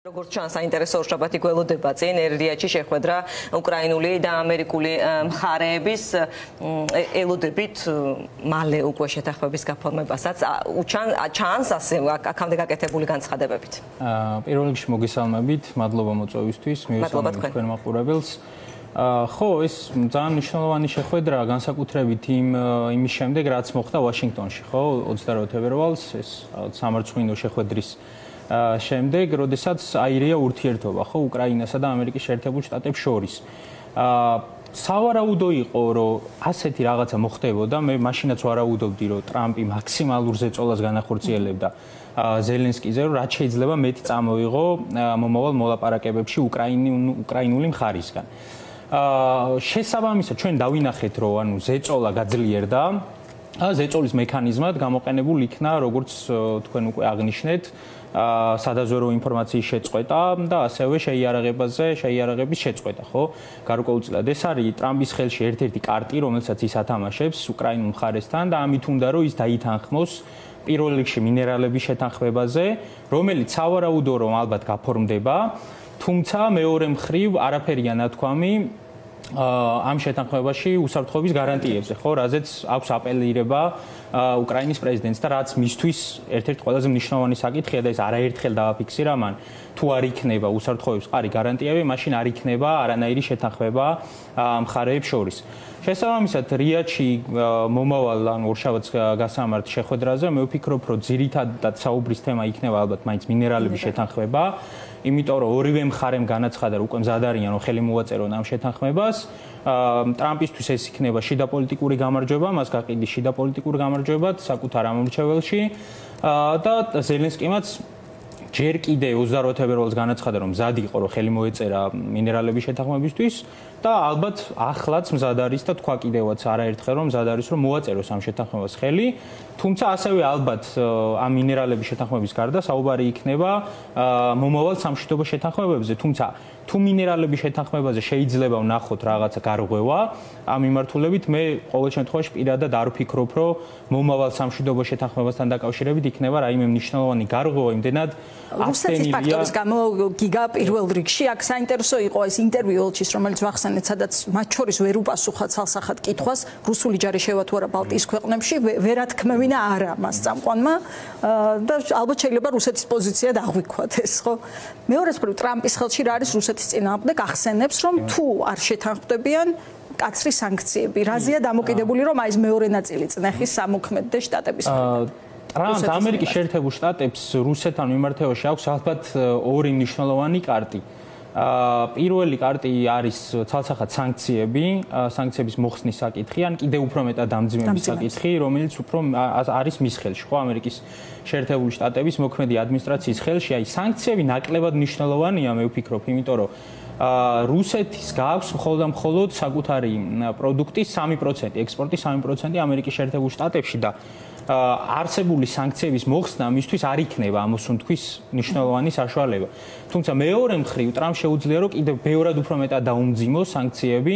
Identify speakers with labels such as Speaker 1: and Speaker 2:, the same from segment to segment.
Speaker 1: როგორც ჩანს, საინტერესო ორშაბათი გველოდება წინ ერლიაჩი შეხვედრა უკრაინული და ამერიკული მხარეების ელოდებით მალე უკვე შეთანხმების გაფორმებასაც ჩანს ასე აქამდე გაკეთებული განცხადებებით.
Speaker 2: პირველ რიგში მოგესალმებით, მადლობა მოწვევისთვის, მივესალმებით თქვენ მაყურებელს. ხო, ეს ძალიან მნიშვნელოვანი შეხვედრა განსაკუთრებით იმის შემდეგ, რაც მოხდა ვაშინგტონში, ხო, 28 ფევრალს, ეს სამარცხვინო შეხვედრის შემდეგ, როდესაც აირია ურთიერთობა, ხო, უკრაინასა და ამერიკის შეერთებულ შტატებს შორის. სავარაუდო იყო, რომ ასეთი რაღაცა მოხდებოდა, მე მაშინაც ვარაუდობდი, რომ ტრამპი მაქსიმალურ ზეწოლას განახორციელებდა ზელენსკიზე, რომ რაც შეიძლება მეტი წამოიღო მომავალ მოლაპარაკებებში უკრაინული მხარისგან. შესაბამისად, ჩვენ დავინახეთ, რომ ანუ ზეწოლა გაძლიერდა. ზეწოლის მექანიზმად გამოყენებულ იქნა, როგორც თქვენ უკვე აღნიშნეთ, სადაზვერო ინფორმაციის შეწყვეტა და ასევე შეიარაღების შეწყვეტა, ხო? გარკვეულწილად ეს არის ტრამპის ხელში ერთ-ერთი კარტი, რომელსაც ის ათამაშებს უკრაინულ მხარესთან და ამით უნდა რომ ის დაითანხმოს პირველ რიგში მინერალების შეთანხმებაზე, რომელიც სავარაუდო რომ ალბათ გაფორმდება, თუმცა მეორე მხრივ არაფერია ნათქვამი ამ შეთანხმებაში უსაფრთხოების გარანტიებზე, ხო, რაზეც აქვს აპელირება უკრაინის პრეზიდენტს და რაც მისთვის ერთ-ერთი ყველაზე მნიშვნელოვანი საკითხია და ეს არაერთხელ დააფიქსირა მან, თუ არ იქნება უსაფრთხოების ყარი გარანტიები, მაშინ არ იქნება არანაირი შეთანხმება მხარეებს შორის. შესაბამისად, რიაჩი მომავალ ან ორშაბათს გასამართ შეხვედრაზე მე ვფიქრობ, რომ ძირითადად საუბრის თემა იქნება ალბათ მაინც მინერალების შეთანხმება. იმიტომ რომ ორივე მხარემ განაცხადა, რომ უკვე მზად არიან, რომ ხელი მოაწერონ ამ შეთანხმებას. ტრამპისთვის ეს იქნება შიდა პოლიტიკური გამარჯვება, მას გაყიდის შიდა პოლიტიკური გამარჯვებად საკუთარ ამორჩეველში და ზელენსკიმაც ჯერ კიდე 28 ფევრალს განაცხადა, რომ მზად იყო, რომ ხელი მოეწერა მინერალების შეთანხმებისთვის და ალბათ ახლაც მზად არის და თქვა კიდევაც არაერთხელ, რომ მზად არის, რომ მოაწეროს ამ შეთანხმებას ხელი. თუმცა ასევე ალბათ ამ მინერალების შეთანხმების გარდა საუბარი იქნება მომავალ სამშვიდობო შეთანხმებებზე, თუმცა თუ მინერალების შეთანხმებაზე შეიძლება ვნახოთ რაღაცა გარღვევა, ამ მიმართულებით მე ყოველ შემთხვევაში პირადად არ ვფიქრობ, რომ მომავალ სამშვიდობო შეთანხმებასთან დაკავშირებით იქნება რაიმე მნიშვნელოვანი გარღვევა, იმდენად
Speaker 3: რუსეთის ფაქტორის გამო გიგა პირველ რიგში აქ საინტერესო იყო ეს ინტერვიუ ელჩის, რომელიც ვახსენეთ, სადაც მათ შორის ვერ უპასუხა ცალსახად კითხვას, რუსული ჯარი შევა თუ არა ბალტიის ქვეყნებში, ვერათქმევინა არა მას წამყვანმა და ალბათ შეიძლება რუსეთის პოზიცია დაღვიქვათ ეს, ხო? მეორეს მხრივ ტრამპის ხელში რა არის რუსეთის წინააღმდეგ, ახსენებს, რომ თუ არ შეთანხმდებიან კაცრი სანქციები. რაზეა დამოკიდებული, რომ აი ეს მეორე ნაწილი წნეხის სამოქმედო შტატების
Speaker 2: ტრამპ ამერიკის შეერთებულ შტატებს რუსეთთან მიმართებაში აქვს ალბათ ორი მნიშვნელოვანი კარტი. პირველი კარტი არის ცალსახად სანქციების მოხსნის საკითხი, ან კიდევ უფრო მეტად დამძიმების საკითხი, რომელიც უფრო არის მის ხელში, ხო, ამერიკის შეერთებული შტატების მოქმედი ადმინისტრაციის ხელში. აი, სანქციები ნაკლებად მნიშვნელოვანია, მე ვფიქრობ, იმიტომ რომ რუსეთის გააქვს მხოლოდ საკუთარი პროდუქტის 3%, ექსპორტის 3% ამერიკის შეერთებულ შტატებში და არსებული სანქციების მოხსნა მისთვის არ იქნება ამოსუნთქვის მნიშვნელოვანი საშუალება. თუმცა მეორე მხრივ ტრამპ შეუძლია რომ კიდევ ბევრად უფრო მეტად დაუმძიმოს სანქციები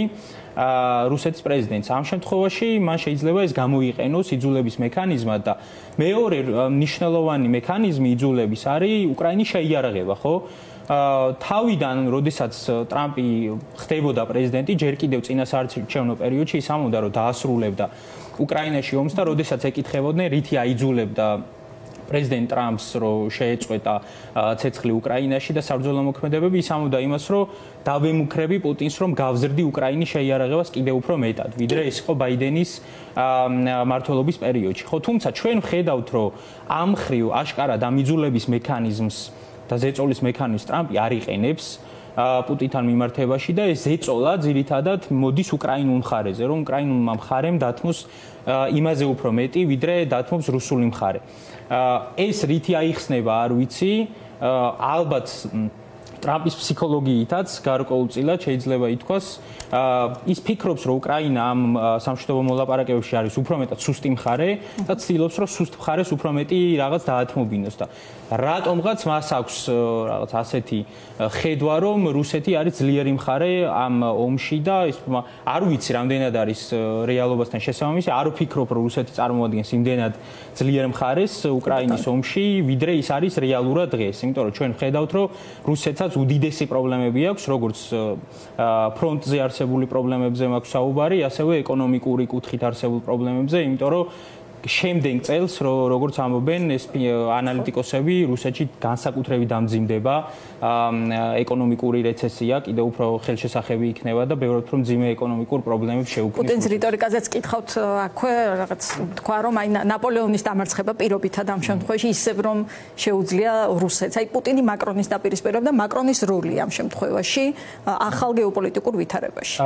Speaker 2: რუსეთის პრეზიდენტს. ამ შემთხვევაში მან შეიძლება ეს გამოიყენოს იძულების მექანიზმად და მეორე მნიშვნელოვანი მექანიზმი იძულების არის უკრაინის შეიარაღება, ხო? თავიდან, როდესაც ტრამპი ხდებოდა პრეზიდენტი, ჯერ კიდევ წინასაარჩევნო პერიოდში ის ამბობდა, რომ დაასრულებდა უკრაინაში ომს და როდესაც ეკითხებოდნენ, რითი აიძულებდა პრეზიდენტ ტრამპს, რომ შეეწყვეტა ცეცხლი უკრაინაში და საბრძოლო მოქმედებები, ის ამბობდა იმას, რომ დავემუქრები პუტინს, რომ გავზრდი უკრაინის შეიარაღებას კიდევ უფრო მეტად, ვიდრე ეს იყო ბაიდენის მმართველობის პერიოდში. ხო, თუმცა ჩვენ ვხედავთ, რომ ამ მხრივ აშკარად ამ იძულების მექანიზმს და ზეწოლის მექანიზმს ტრამპი არ იყენებს პუტინთან მიმართებაში და ეს ზეწოლა ძირითადად მოდის უკრაინულ მხარეზე, რომ უკრაინულმა მხარემ დათმოს იმაზე უფრო მეტი, ვიდრე დათმობს რუსული მხარე. ეს რითი აიხსნება, არ ვიცი, ალბათ ტრამპის ფსიქოლოგიითაც გარკვეულწილად შეიძლება ითქვას, ის ფიქრობს, რომ უკრაინა ამ სამშვიდობო მოლაპარაკებებში არის უფრო მეტად სუსტი მხარე და ცდილობს, რომ სუსტ მხარეს უფრო მეტი რაღაც დაათმობინოს და რატომღაც მას აქვს რაღაც ასეთი ხედვა, რომ რუსეთი არის ძლიერი მხარე ამ ომში და ის არ ვიცი, რამდენად არის რეალობასთან შესაბამისი, არ ვფიქრობ, რომ რუსეთი წარმოადგენს იმდენად ძლიერ მხარეს უკრაინის ომში, ვიდრე ის არის რეალურად დღეს, იმიტომ რომ ჩვენ ვხედავთ, რომ რუსეთსაც უდიდესი პრობლემები აქვს, როგორც ფრონტზე არსებული პრობლემებზე მაქვს საუბარი, ასევე ეკონომიკური კუთხით არსებულ პრობლემებზე, იმიტომ რომ შემდეგ წელს როგორც ამბობენ ეს ანალიტიკოსები რუსეთში განსაკუთრებით დამძიმდება ეკონომიკური რეცესია კიდევ უფრო ხელშესახები იქნება და ბევრად უფრო მძიმე ეკონომიკურ პრობლემებს შეუქმნის
Speaker 3: პუტინის რიტორიკაზეც კითხავთ აქვე რაღაც თქვა რომ აი ნაპოლეონის დამარცხება პირობითად ამ შემთხვევაში ისევ რომ შეუძლია რუსეთს აი პუტინი მაკრონის დაპირისპირებდა მაკრონის როლი ამ შემთხვევაში ახალ გეოპოლიტიკურ ვითარებაში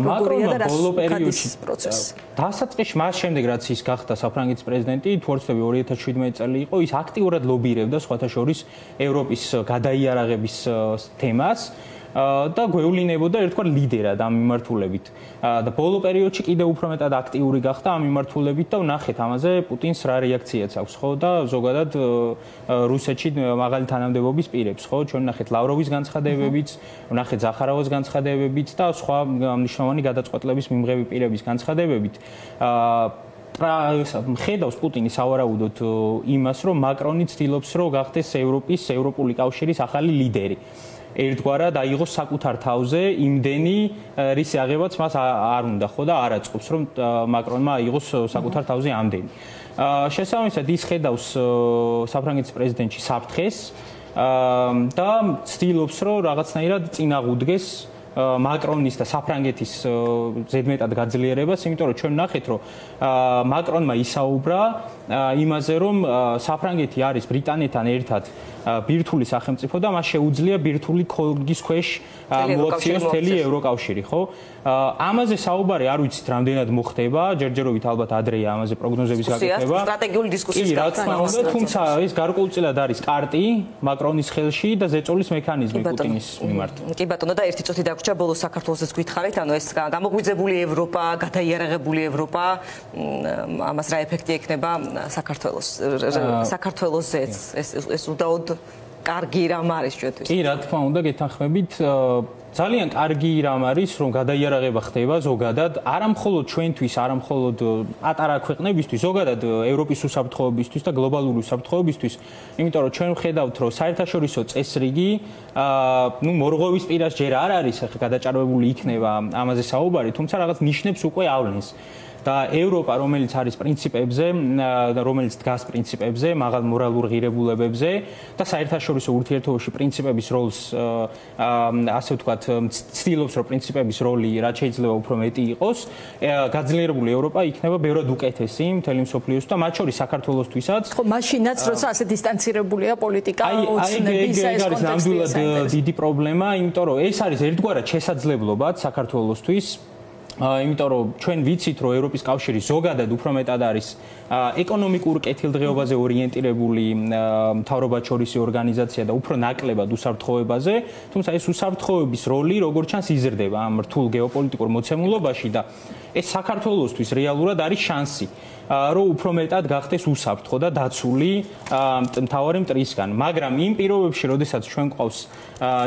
Speaker 2: მაკრონმა ბოლო პერიოდში დასაწყისში მას შემდეგ რაც ის გახდა საფრანგეთის პრეზიდენტი თორსტები 2017 წელი იყო ის აქტიურად ლობირებდა სხვათა შორის ევროპის გადაიარაღების თემას და გვევლინებოდა ერთგვარ ლიდერად ამ მიმართულებით და ბოლო პერიოდში კიდევ უფრო მეტად აქტიური გახდა ამ მიმართულებით და ვნახეთ ამაზე პუტინს რა რეაქციაც აქვს ხო და ზოგადად რუსეთში მაღალი თანამდებობის პირებს ხო ჩვენ ვნახეთ ლავროვის განცხადებებიც ვნახეთ ზახაროვას განცხადებებიც და სხვა მნიშვნელოვანი გადაწყვეტილების მიმღები პირების განცხადებებით ხედავს პუტინი სავარაუდოდ იმას, რომ მაკრონი ცდილობს, რომ გახდეს ევროპული კავშირის ახალი ლიდერი. ერთგვარად აიღოს საკუთარ თავზე იმდენი რის აღებაც მას არ უნდა ხო და არ აწყობს, რომ მაკრონმა აიღოს საკუთარ თავზე ამდენი. შესაბამისად ის ხედავს საფრანგეთის პრეზიდენტში საფრთხეს და ცდილობს, რომ რაღაცნაირად წინაღუდგეს მაკრონის და საფრანგეთის ზედმეტად გაძლიერებას, იმიტომ რომ ჩვენ ვნახეთ, რომ მაკრონმა ისაუბრა იმაზე, რომ საფრანგეთი არის ბრიტანეთთან ერთად ბირთვული სახელმწიფო და მას შეუძლია ბირთვული ქოლგის ქვეშ მოაქციოს მთელი ევროკავშირი, ხო? ამაზე საუბარი არ ვიცით რამდენად მოხდება, ჯერჯერობით ალბათ ადრეა ამაზე პროგნოზების გაკეთება.
Speaker 1: სტრატეგიული დისკუსიის
Speaker 2: გაკეთება, თუმცა ეს გარკვეულწილად არის კარტი მაკრონის ხელში და ზეწოლის მექანიზმი პუტინის მიმართ.
Speaker 1: კი ბატონო და ერთი წუთი დაგვრჩა ბოლოს საქართველოსაც გითხარით, ანუ ეს გამოგვიძებული ევროპა, გადაიარაღებული ევროპა, ამას რა ეფექტი ექნება საქართველოსაც ეს უდაოდ კარგი რამ არის ჩვენთვის.
Speaker 2: კი, რა თქმა უნდა, გეთანხმებით, ძალიან კარგი რამ არის, რომ გადაიარაღება ხდება ზოგადად, არა მხოლოდ ჩვენთვის, არა მხოლოდ პატარა ქვეყნებისთვის, ზოგადად ევროპის უსაფრთხოებისთვის და გლობალური უსაფრთხოებისთვის, იმიტომ რომ ჩვენ ვხედავთ, რომ საერთაშორისო წესრიგი, მორღოვის პირას ჯერ არ არის გადაჭარბებული იქნება ამაზე საუბარი, თუმცა რაღაც ნიშნებს უკვე ავლენს. და ევროპა, რომელიც არის პრინციპებზე, რომელიც დგას პრინციპებზე, მაღალ მორალურ ღირებულებებზე და საერთაშორისო ურთიერთობებში პრინციპების როლს, ასე ვთქვათ, ცდილობს, რომ პრინციპების როლი რაც შეიძლება უფრო მეტი იყოს, გაძლიერებული ევროპა იქნება ბევრად უკეთესი მთელი მსოფლიოსთვის და მათ შორის საქართველოსთვისაც.
Speaker 3: ხო, მაშინაც როცა ასე დისტანცირებულია პოლიტიკა, ოცნების ეს
Speaker 2: არის ნამდვილად დიდი პრობლემა, იმიტომ რომ ეს არის ერთგვარად შესაძლებლობაც საქართველოსთვის. იმიტომ რომ ჩვენ ვიცით, რომ ევროპის კავშირი ზოგადად უფრო მეტად არის ეკონომიკურ კეთილდღეობაზე ორიენტირებული მთავრობათშორისი ორგანიზაცია და უფრო ნაკლებად უსაფრთხოებაზე, თუმცა ეს უსაფრთხოების როლი როგორც ჩანს იზრდება ამ რთულ გეოპოლიტიკურ მოცემულობაში და ეს საქართველოსთვის რეალურად არის შანსი, რომ უფრო მეტად გახდეს უსაფრთხო და დაცული მთავარი მტრისგან, მაგრამ იმ პირობებში, როდესაც ჩვენ ყავს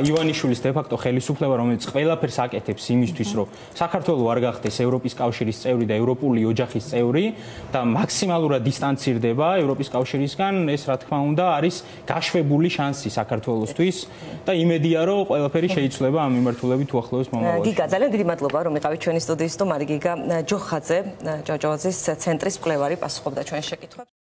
Speaker 2: ივანიშვილის დე-ფაქტო ხელისუფლება, რომელიც ყველაფერს აკეთებს იმისთვის, რომ საქართველო არ გახდეს ევროპის კავშირის წევრი და ევროპული ოჯახის წევრი და მაქსიმალურად დისტანცირდება ევროპის კავშირისგან, ეს რა თქმა უნდა არის გაშვებული შანსი საქართველოსთვის და იმედია, რომ ყველაფერი შეიცვლება ამ მიმართულებით უახლოეს მომავალში.
Speaker 1: გიგა, ძალიან დიდი მადლობა, რომ იყავით ჩვენი სტუდიის სტუმარი გიგა ჯოხაძე, ჯოჯოაძის ცენტრის მკვლევარი პასუხობდა ჩვენს შეკითხვებს.